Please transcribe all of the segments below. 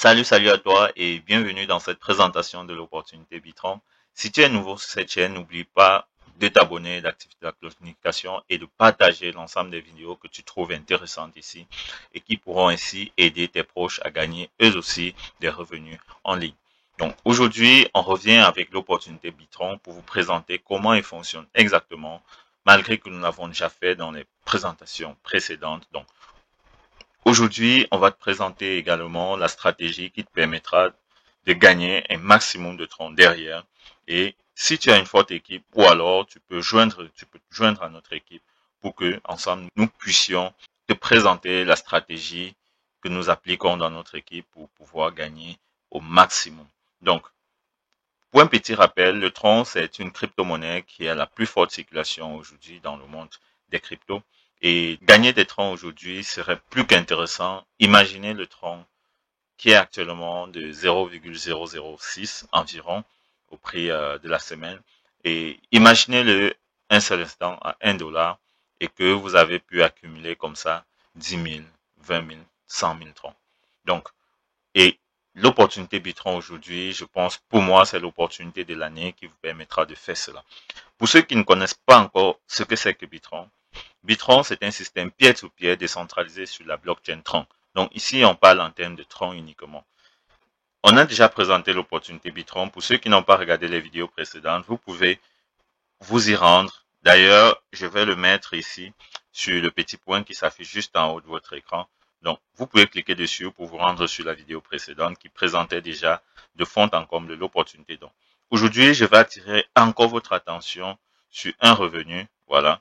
Salut à toi et bienvenue dans cette présentation de l'opportunité Bitron. Si tu es nouveau sur cette chaîne, n'oublie pas de t'abonner, d'activer la notification et de partager l'ensemble des vidéos que tu trouves intéressantes ici et qui pourront ainsi aider tes proches à gagner eux aussi des revenus en ligne. Donc aujourd'hui, on revient avec l'opportunité Bitron pour vous présenter comment il fonctionne exactement, malgré que nous l'avons déjà fait dans les présentations précédentes. Donc aujourd'hui, on va te présenter également la stratégie qui te permettra de gagner un maximum de troncs derrière. Et si tu as une forte équipe, ou alors tu peux te joindre à notre équipe pour que ensemble nous puissions te présenter la stratégie que nous appliquons dans notre équipe pour pouvoir gagner au maximum. Donc, pour un petit rappel, le Tron, c'est une crypto-monnaie qui a la plus forte circulation aujourd'hui dans le monde des cryptos. Et gagner des Tron aujourd'hui serait plus qu'intéressant. Imaginez le Tron qui est actuellement de 0,006 environ au prix de la semaine. Et imaginez-le un seul instant à 1 $ et que vous avez pu accumuler comme ça 10 000, 20 000, 100 000 Tron. Donc, et l'opportunité Bitron aujourd'hui, je pense, pour moi, c'est l'opportunité de l'année qui vous permettra de faire cela. Pour ceux qui ne connaissent pas encore ce que c'est que Bitron, Bitron, c'est un système peer-to-peer décentralisé sur la blockchain Tron. Donc ici, on parle en termes de Tron uniquement. On a déjà présenté l'opportunité Bitron. Pour ceux qui n'ont pas regardé les vidéos précédentes, vous pouvez vous y rendre. D'ailleurs, je vais le mettre ici sur le petit point qui s'affiche juste en haut de votre écran. Donc, vous pouvez cliquer dessus pour vous rendre sur la vidéo précédente qui présentait déjà de fond en comble l'opportunité. Donc, aujourd'hui, je vais attirer encore votre attention sur un revenu, voilà,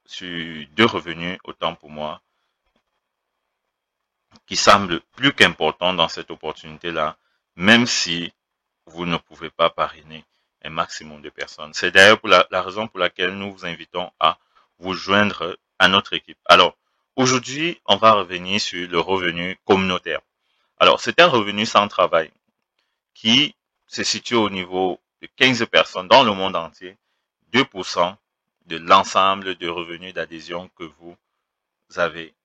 sur deux revenus, autant pour moi, qui semble plus qu'important dans cette opportunité-là, même si vous ne pouvez pas parrainer un maximum de personnes. C'est d'ailleurs pour la raison pour laquelle nous vous invitons à vous joindre à notre équipe. Alors, aujourd'hui, on va revenir sur le revenu communautaire. Alors, c'est un revenu sans travail qui se situe au niveau de 15 personnes dans le monde entier, 2% de l'ensemble de revenus d'adhésion que vous avez,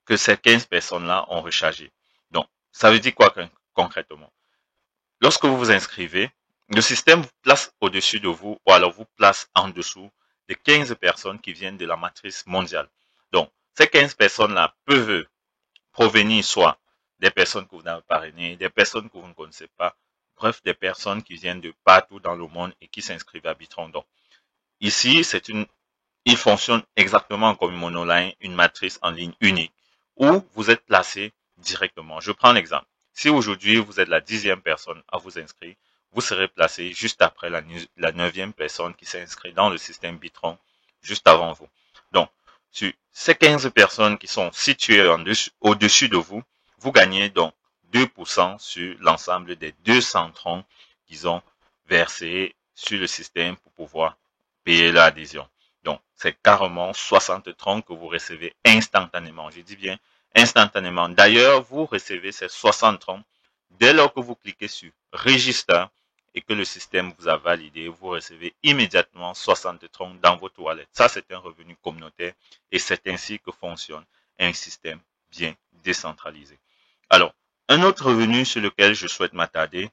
que ces 15 personnes-là ont rechargé. Donc, ça veut dire quoi concrètement? Lorsque vous vous inscrivez, le système vous place au-dessus de vous ou alors vous place en dessous des 15 personnes qui viennent de la matrice mondiale. Donc, ces 15 personnes-là peuvent provenir soit des personnes que vous n'avez pas parrainées, des personnes que vous ne connaissez pas, bref, des personnes qui viennent de partout dans le monde et qui s'inscrivent à Bitron. Donc, ici, il fonctionne exactement comme une monoline, une matrice en ligne unique, où vous êtes placé directement. Je prends l'exemple. Si aujourd'hui vous êtes la 10e personne à vous inscrire, vous serez placé juste après la 9e personne qui s'est inscrite dans le système Bitron, juste avant vous. Donc, sur ces 15 personnes qui sont situées au-dessus de vous, vous gagnez donc 2% sur l'ensemble des 200 troncs qu'ils ont versés sur le système pour pouvoir payer l'adhésion. Donc, c'est carrément 60 troncs que vous recevez instantanément. Je dis bien instantanément. D'ailleurs, vous recevez ces 60 troncs dès lors que vous cliquez sur Register et que le système vous a validé, vous recevez immédiatement 60 troncs dans votre wallet. Ça, c'est un revenu communautaire et c'est ainsi que fonctionne un système bien décentralisé. Alors, un autre revenu sur lequel je souhaite m'attarder,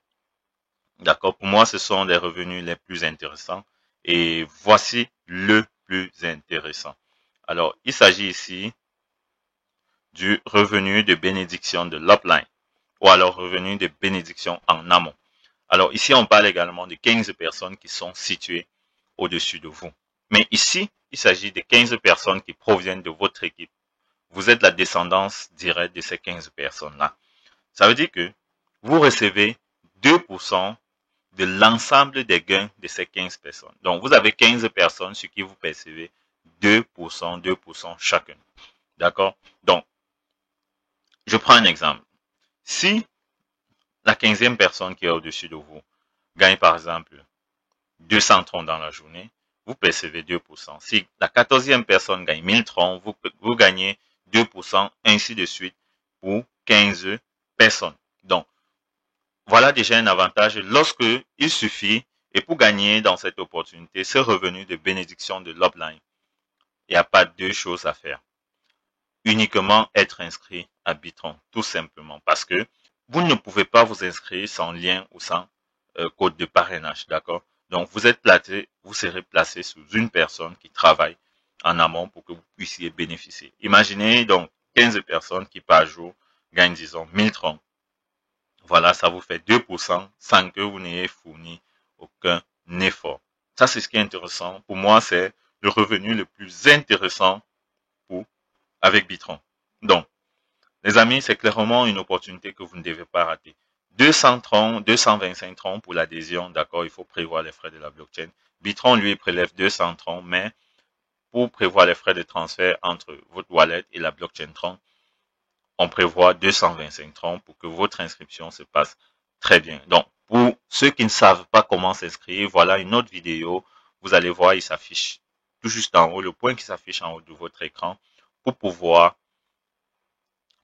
d'accord, pour moi, ce sont les revenus les plus intéressants et voici le plus intéressant. Alors, il s'agit ici du revenu de bénédiction de l'upline ou alors revenu de bénédiction en amont. Alors ici, on parle également de 15 personnes qui sont situées au-dessus de vous. Mais ici, il s'agit de 15 personnes qui proviennent de votre équipe. Vous êtes la descendance directe de ces 15 personnes-là. Ça veut dire que vous recevez 2% de l'ensemble des gains de ces 15 personnes. Donc, vous avez 15 personnes sur qui vous percevez 2%, 2% chacun. D'accord? Donc, je prends un exemple. Si la 15e personne qui est au-dessus de vous gagne par exemple 200 troncs dans la journée, vous percevez 2%. Si la 14e personne gagne 1000 troncs, vous gagnez 2%, ainsi de suite pour 15 personnes. Donc, voilà déjà un avantage lorsque il suffit, et pour gagner dans cette opportunité, ce revenu de bénédiction de l'upline, il n'y a pas deux choses à faire. Uniquement être inscrit à Bitron, tout simplement, parce que vous ne pouvez pas vous inscrire sans lien ou sans code de parrainage, d'accord? Donc, vous serez placé sous une personne qui travaille en amont pour que vous puissiez bénéficier. Imaginez donc 15 personnes qui par jour gagnent, disons, 1000 troncs. Voilà, ça vous fait 2% sans que vous n'ayez fourni aucun effort. Ça, c'est ce qui est intéressant. Pour moi, c'est le revenu le plus intéressant pour, avec Bitron. Donc, les amis, c'est clairement une opportunité que vous ne devez pas rater. 200 troncs, 225 troncs pour l'adhésion, d'accord, il faut prévoir les frais de la blockchain. Bitron, lui, prélève 200 troncs, mais pour prévoir les frais de transfert entre votre wallet et la blockchain Tron, on prévoit 225 troncs pour que votre inscription se passe très bien. Donc, pour ceux qui ne savent pas comment s'inscrire, voilà une autre vidéo. Vous allez voir, il s'affiche tout juste en haut, le point qui s'affiche en haut de votre écran pour pouvoir,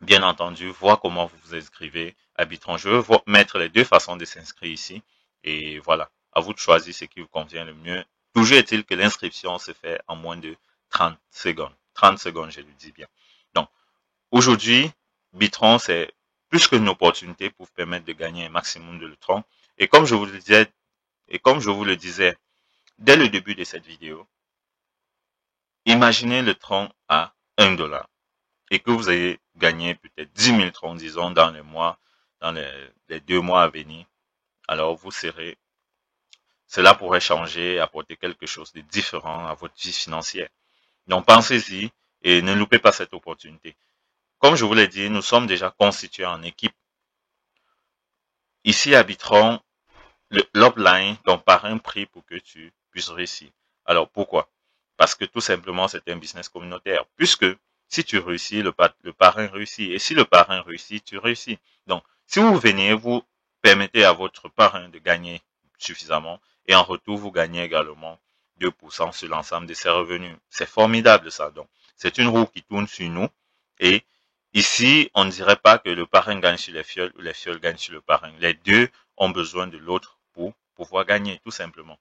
bien entendu, voir comment vous vous inscrivez à Bitron. Je vais mettre les deux façons de s'inscrire ici. Et voilà, à vous de choisir ce qui vous convient le mieux. Toujours est-il que l'inscription se fait en moins de 30 secondes. 30 secondes, je le dis bien. Donc, aujourd'hui, Bitron, c'est plus qu'une opportunité pour vous permettre de gagner un maximum de troncs. Et comme je vous le disais, dès le début de cette vidéo, imaginez le tronc à 1$ et que vous ayez gagné peut-être 10 000 troncs, disons, dans les 2 mois à venir. Alors, cela pourrait changer, apporter quelque chose de différent à votre vie financière. Donc, pensez-y et ne loupez pas cette opportunité. Comme je vous l'ai dit, nous sommes déjà constitués en équipe. Ici à Bitron, l'upline, ton parrain prie pour que tu puisses réussir. Alors pourquoi? Parce que tout simplement, c'est un business communautaire. Puisque si tu réussis, le parrain réussit. Et si le parrain réussit, tu réussis. Donc, si vous venez, vous permettez à votre parrain de gagner suffisamment. Et en retour, vous gagnez également 2% sur l'ensemble de ses revenus. C'est formidable ça. Donc, c'est une roue qui tourne sur nous. Et ici, on ne dirait pas que le parrain gagne sur les fioles ou les fioles gagnent sur le parrain. Les deux ont besoin de l'autre pour pouvoir gagner, tout simplement.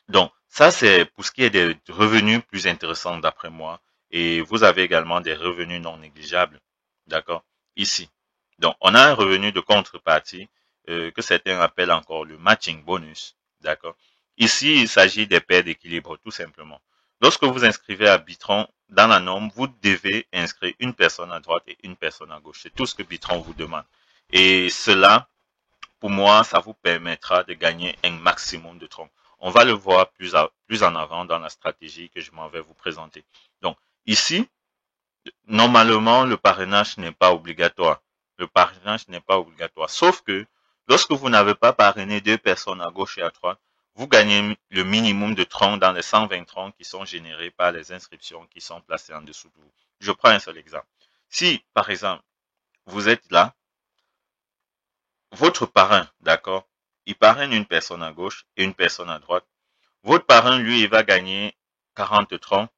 Donc, ça, c'est pour ce qui est des revenus plus intéressants d'après moi. Et vous avez également des revenus non négligeables. D'accord? Ici. Donc, on a un revenu de contrepartie que certains appellent encore le matching bonus. D'accord? Ici, il s'agit des paires d'équilibre, tout simplement. Lorsque vous inscrivez à Bitron, dans la norme, vous devez inscrire une personne à droite et une personne à gauche. C'est tout ce que Bitron vous demande. Et cela, pour moi, ça vous permettra de gagner un maximum de troncs. On va le voir plus en avant dans la stratégie que je m'en vais vous présenter. Donc, ici, normalement, le parrainage n'est pas obligatoire. Le parrainage n'est pas obligatoire. Sauf que, lorsque vous n'avez pas parrainé 2 personnes à gauche et à droite, vous gagnez le minimum de troncs dans les 120 troncs qui sont générés par les inscriptions qui sont placées en dessous de vous. Je prends un seul exemple. Si, par exemple, vous êtes là, votre parrain, d'accord, il parraine une personne à gauche et une personne à droite. Votre parrain, lui, il va gagner 40 troncs,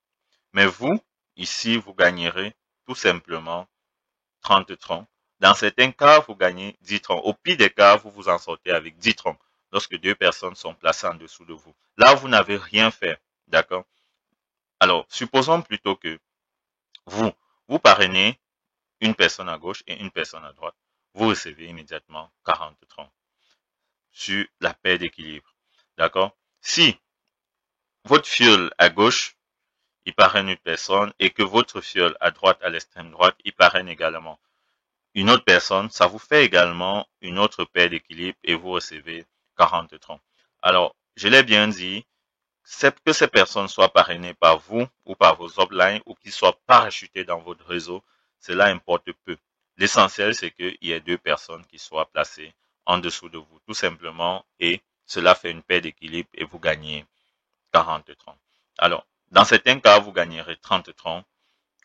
mais vous, ici, vous gagnerez tout simplement 30 troncs. Dans certains cas, vous gagnez 10 troncs. Au pire des cas, vous vous en sortez avec 10 troncs lorsque 2 personnes sont placées en dessous de vous. Là, vous n'avez rien fait, d'accord? Alors, supposons plutôt que vous, vous parrainez une personne à gauche et une personne à droite. Vous recevez immédiatement 40 troncs sur la paire d'équilibre. D'accord? Si votre fiole à gauche, il parraine une personne et que votre fiole à droite, à l'extrême droite, il parraine également une autre personne, ça vous fait également une autre paire d'équilibre et vous recevez 40 troncs. Alors, je l'ai bien dit, que ces personnes soient parrainées par vous ou par vos uplines ou qu'ils soient parachutés dans votre réseau, cela importe peu. L'essentiel, c'est qu'il y ait 2 personnes qui soient placées en dessous de vous, tout simplement, et cela fait une paire d'équilibre et vous gagnez 40 troncs. Alors, dans certains cas, vous gagnerez 30 troncs.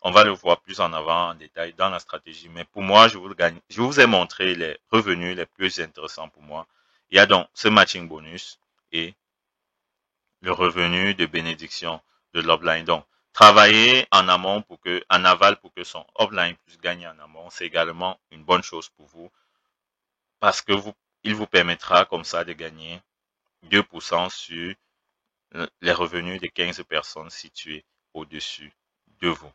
On va le voir plus en avant en détail dans la stratégie. Mais pour moi, je vous ai montré les revenus les plus intéressants pour moi. Il y a donc ce matching bonus et le revenu de bénédiction de l'upline. Donc, travailler en amont en aval pour que son upline puisse gagner en amont, c'est également une bonne chose pour vous parce que il vous permettra comme ça de gagner 2% sur les revenus de 15 personnes situées au-dessus de vous.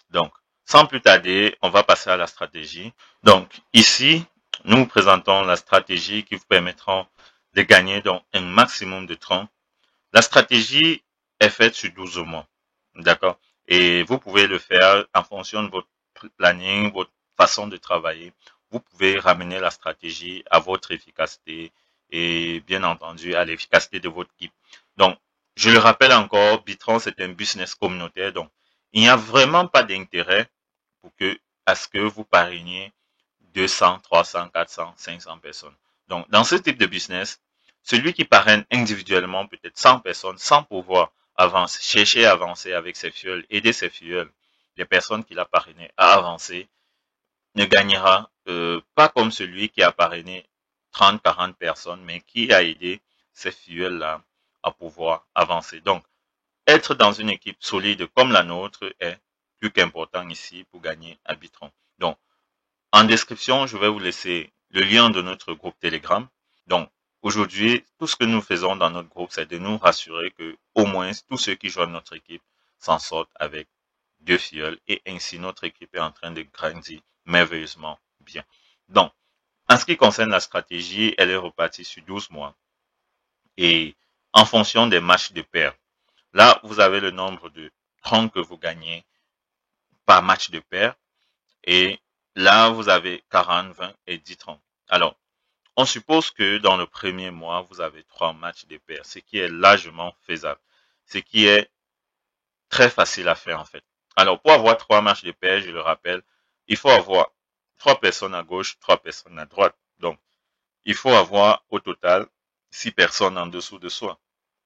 Donc, sans plus tarder, on va passer à la stratégie. Donc, ici, nous vous présentons la stratégie qui vous permettra de gagner donc un maximum de troncs. La stratégie est faite sur 12 mois. D'accord? Et vous pouvez le faire en fonction de votre planning, votre façon de travailler. Vous pouvez ramener la stratégie à votre efficacité et bien entendu à l'efficacité de votre équipe. Donc, je le rappelle encore, Bitron, c'est un business communautaire. Donc, il n'y a vraiment pas d'intérêt à ce que vous parrainiez 200, 300, 400, 500 personnes. Donc, dans ce type de business, celui qui parraine individuellement peut-être 100 personnes sans pouvoir avancer, chercher à avancer avec ses fioles, aider ses fioles, les personnes qu'il a parrainées à avancer, ne gagnera pas comme celui qui a parrainé 30, 40 personnes, mais qui a aidé ces fioles-là à pouvoir avancer. Donc, être dans une équipe solide comme la nôtre est plus qu'important ici pour gagner à Bitron. Donc, en description, je vais vous laisser le lien de notre groupe Telegram. Donc, aujourd'hui, tout ce que nous faisons dans notre groupe, c'est de nous rassurer que, au moins, tous ceux qui joignent notre équipe s'en sortent avec 2 fioles et ainsi notre équipe est en train de grandir merveilleusement bien. Donc, en ce qui concerne la stratégie, elle est repartie sur 12 mois et en fonction des matchs de paire. Là, vous avez le nombre de troncs que vous gagnez par match de paire et là, vous avez 40, 20 et 10 troncs. Alors, on suppose que dans le premier mois, vous avez 3 matchs de paire, ce qui est largement faisable, ce qui est très facile à faire en fait. Alors, pour avoir 3 matchs de paire, je le rappelle, il faut avoir 3 personnes à gauche, 3 personnes à droite. Donc, il faut avoir au total 6 personnes en dessous de soi,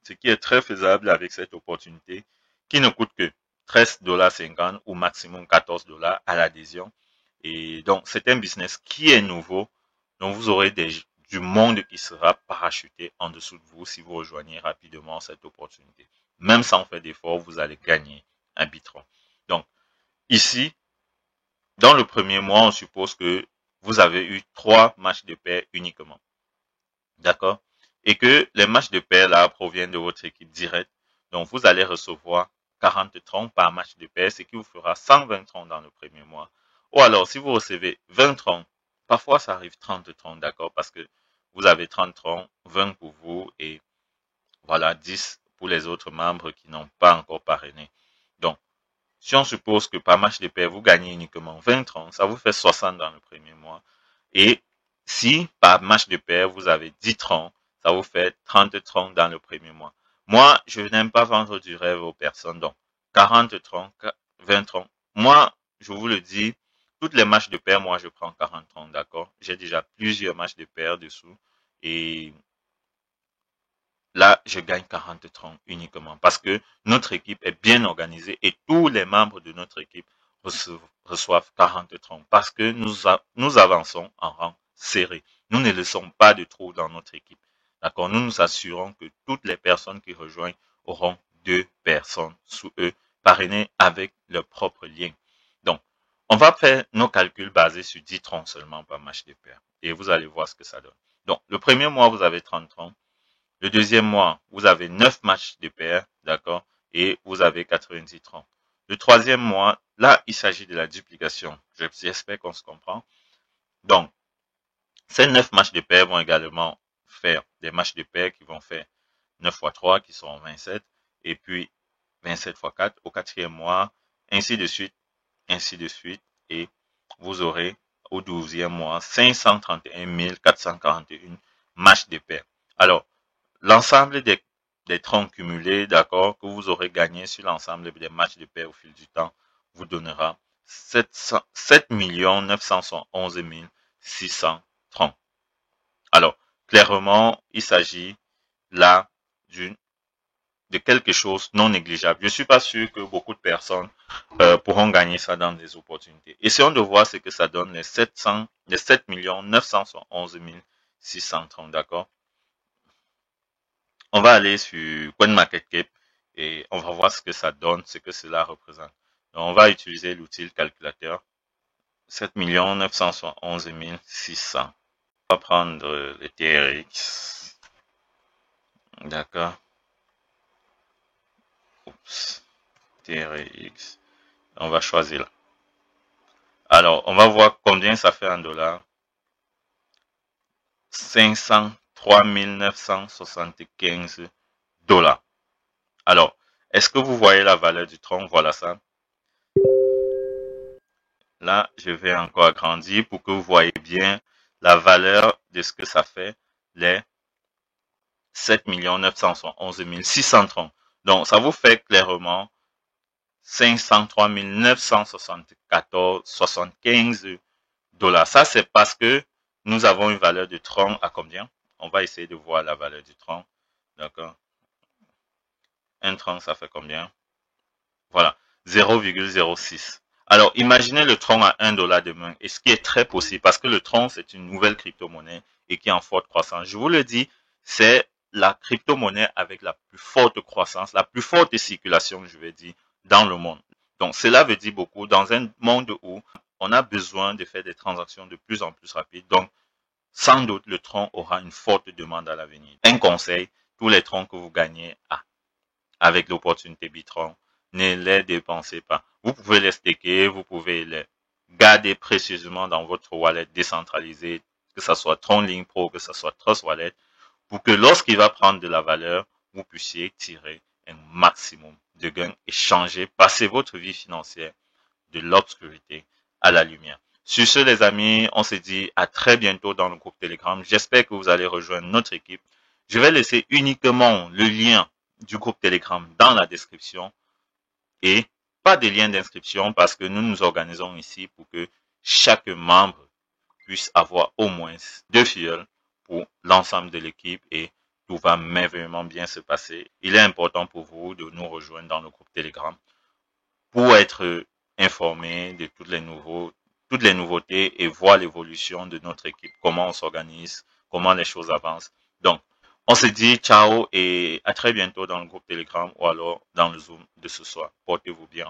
ce qui est très faisable avec cette opportunité qui ne coûte que 13,50 $ ou maximum 14 $ à l'adhésion. Et donc, c'est un business qui est nouveau. Donc, vous aurez du monde qui sera parachuté en dessous de vous si vous rejoignez rapidement cette opportunité. Même sans faire d'effort, vous allez gagner un Bitron. Donc, ici, dans le premier mois, on suppose que vous avez eu 3 matchs de paire uniquement. D'accord? Et que les matchs de paire là proviennent de votre équipe directe. Donc, vous allez recevoir 40 troncs par match de paire, ce qui vous fera 120 troncs dans le premier mois. Ou alors, si vous recevez 20 troncs, parfois ça arrive 30 troncs, d'accord? Parce que vous avez 30 troncs, 20 pour vous et voilà, 10 pour les autres membres qui n'ont pas encore parrainé. Donc, si on suppose que par match de paire, vous gagnez uniquement 20 troncs, ça vous fait 60 dans le premier mois. Et si par match de paire, vous avez 10 troncs, ça vous fait 30 troncs dans le premier mois. Moi, je n'aime pas vendre du rêve aux personnes. Donc, 40 troncs, 20 troncs. Moi, je vous le dis, toutes les matchs de paire, moi, je prends 40 troncs, d'accord? J'ai déjà plusieurs matchs de paire dessous. Et là, je gagne 40 troncs uniquement parce que notre équipe est bien organisée et tous les membres de notre équipe reçoivent 40 troncs parce que nous avançons en rang serré. Nous ne laissons pas de trous dans notre équipe. D'accord? Nous nous assurons que toutes les personnes qui rejoignent auront 2 personnes sous eux, parrainées avec leur propre lien. Donc, on va faire nos calculs basés sur 10 troncs seulement par match de paire et vous allez voir ce que ça donne. Donc, le premier mois, vous avez 30 troncs. Le deuxième mois, vous avez 9 matchs de paire, d'accord, et vous avez 90 troncs. Le troisième mois, là, il s'agit de la duplication. J'espère qu'on se comprend. Donc, ces 9 matchs de paire vont également faire des matchs de paire qui vont faire 9 fois 3, qui sont 27, et puis 27 fois 4 au quatrième mois, ainsi de suite, et vous aurez au 12e mois 531 441 matchs de paire. Alors, l'ensemble des troncs cumulés, d'accord, que vous aurez gagné sur l'ensemble des matchs de paire au fil du temps, vous donnera 7 911 600 troncs. Alors, clairement, il s'agit là de quelque chose non négligeable. Je suis pas sûr que beaucoup de personnes pourront gagner ça dans des opportunités. Essayons de voir ce que ça donne les 7 911 600 troncs, d'accord? On va aller sur CoinMarketCap et on va voir ce que ça donne, ce que cela représente. Donc, on va utiliser l'outil calculateur 7 911 600. On va prendre le TRX. D'accord. Oups. TRX. On va choisir là. Alors, on va voir combien ça fait en dollars. 503 975 dollars. Alors, est-ce que vous voyez la valeur du tronc? Voilà ça. Là, je vais encore agrandir pour que vous voyez bien la valeur de ce que ça fait, les 7 911 630. Donc, ça vous fait clairement 503 974,75 dollars. Ça, c'est parce que nous avons une valeur de tronc à combien? On va essayer de voir la valeur du tronc. D'accord? Un tronc, ça fait combien? Voilà, 0,06. Alors, imaginez le tronc à 1 dollar demain, et ce qui est très possible, parce que le tronc, c'est une nouvelle crypto-monnaie et qui est en forte croissance. Je vous le dis, c'est la crypto-monnaie avec la plus forte croissance, la plus forte circulation, je vais dire, dans le monde. Donc, cela veut dire beaucoup dans un monde où on a besoin de faire des transactions de plus en plus rapides. Donc, sans doute, le tronc aura une forte demande à l'avenir. Un conseil, tous les troncs que vous gagnez avec l'opportunité Bitron, ne les dépensez pas. Vous pouvez les staker, vous pouvez les garder précieusement dans votre wallet décentralisé, que ce soit TronLink Pro, que ce soit Trust Wallet, pour que lorsqu'il va prendre de la valeur, vous puissiez tirer un maximum de gains et changer, passer votre vie financière de l'obscurité à la lumière. Sur ce, les amis, on se dit à très bientôt dans le groupe Telegram. J'espère que vous allez rejoindre notre équipe. Je vais laisser uniquement le lien du groupe Telegram dans la description et pas de lien d'inscription parce que nous nous organisons ici pour que chaque membre puisse avoir au moins 2 fioles pour l'ensemble de l'équipe et tout va merveilleusement bien se passer. Il est important pour vous de nous rejoindre dans le groupe Telegram pour être informé de toutes les nouveautés et voir l'évolution de notre équipe, comment on s'organise, comment les choses avancent. Donc, on se dit ciao et à très bientôt dans le groupe Telegram ou alors dans le Zoom de ce soir. Portez-vous bien.